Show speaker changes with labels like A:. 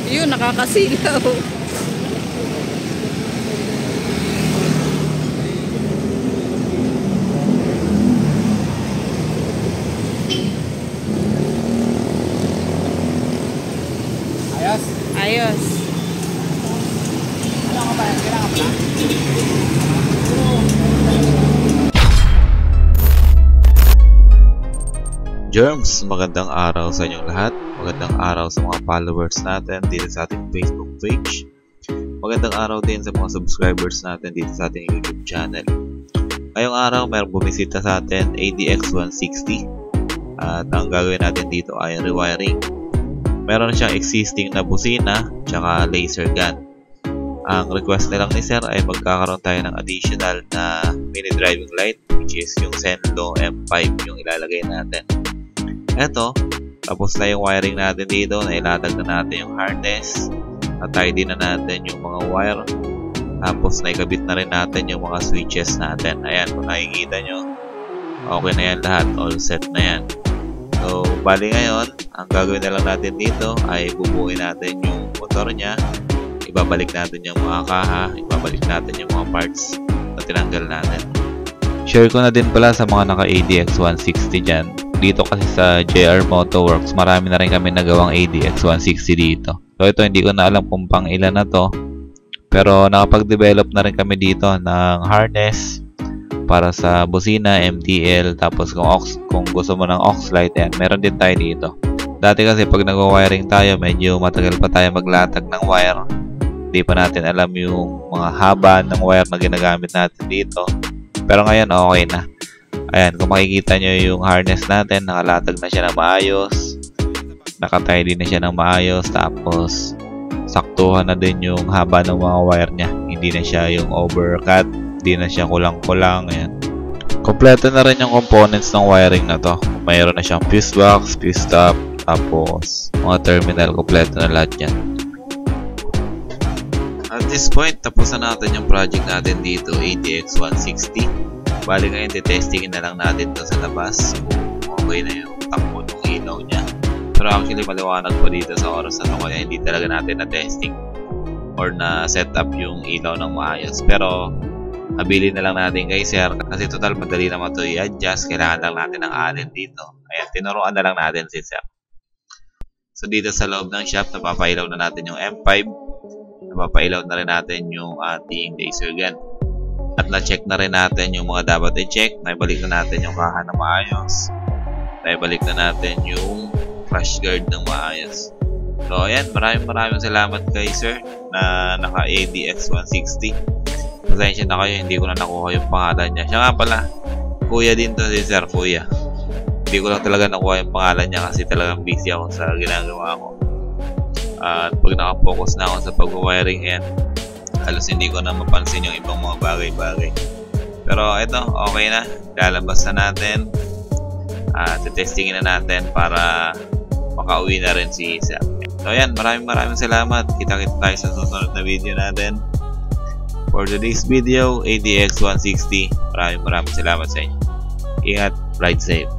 A: Yun, nakakasilaw.
B: Ayos.
A: Ayos.
B: Ano ka ba? Kailangan pa na?
C: Germs, magandang araw sa inyong lahat. Magandang araw sa mga followers natin dito sa ating Facebook page. Magandang araw din sa mga subscribers natin dito sa ating YouTube channel. Ngayong araw, mayroong bumisita sa atin ADX160. At ang gagawin natin dito ay rewiring. Meron siyang existing na busina tsaka laser gun. Ang request na lang ni Sir ay magkakaroon tayo ng additional na mini driving light, which is yung Zenlo M5 yung ilalagay natin. Eto, tapos na yung wiring natin dito, nailatag na natin yung harness, natay din na natin yung mga wire, tapos naikabit na rin natin yung mga switches natin. Ayan, kung nakikita nyo, okay na yan lahat, all set na yan. So, bali ngayon, ang gagawin na lang natin dito ay bubuuin natin yung motor nya, ibabalik natin yung mga kaha, ibabalik natin yung mga parts na tinanggal natin. Share ko na din pala sa mga naka ADX160 dyan. Dito kasi sa JR Motoworks, marami na rin kami nagawang ADX160 dito. So ito, hindi ko na alam kung pang ilan na to. Pero nakapag-develop na rin kami dito ng harness para sa busina, MTL, tapos kung gusto mo ng aux light, yan, meron din tayo dito. Dati kasi pag nag-wiring tayo, medyo matagal pa tayo maglatag ng wire. Hindi pa natin alam yung mga haba ng wire na ginagamit natin dito. Pero ngayon, okay na. Ayan, kung makikita nyo yung harness natin, nakalatag na siya ng maayos. Nakatay din na siya ng maayos. Tapos, saktuhan na din yung haba ng mga wire niya. Hindi na siya yung overcut. Hindi na siya kulang-kulang. Ayan. Kompleto na rin yung components ng wiring na to. Mayroon na siyang fuse box, fuse top, tapos mga terminal, kompleto na lahat yan. At this point, tapos na natin yung project natin dito, ADX160. Bali ngayon, testingin na lang natin to sa labas kung okay na yung takbo ng ilaw niya. Pero actually, maliwanag pa dito sa oras na to, kaya hindi talaga natin na-testing or na-set up yung ilaw ng maayos. Pero, habilin na lang natin kay Sir kasi total madali naman to i-adjust. Kailangan lang natin ng allen dito. Ayan, tinuruan na lang natin si Sir. So, dito sa loob ng shop, napapailaw na natin yung M5. Napapailaw na rin natin yung ating laser gun. At na-check na rin natin yung mga dapat i-check. Naibalik na natin yung kaha na maayos. Naibalik na natin yung crash guard ng maayos. So, ayan. Maraming salamat kay Sir na naka ADX160. Pasensya na kayo, hindi ko na nakuha yung pangalan niya. Siya nga pala, kuya din to si Sir, kuya. Hindi ko lang talaga nakuha yung pangalan niya kasi talagang busy ako sa ginagawa ko. At pag nakafocus na ako sa pag-wiring yan, halos hindi ko na mapansin yung ibang mga bagay-bagay. Pero ito, okay na. Lalabas na natin. Testingin na natin para makauwi na rin si Sir. So ayan, maraming salamat. Kita-kita tayo sa susunod na video natin. For today's video, ADX160. Maraming salamat sa inyo. Ingat, ride safe.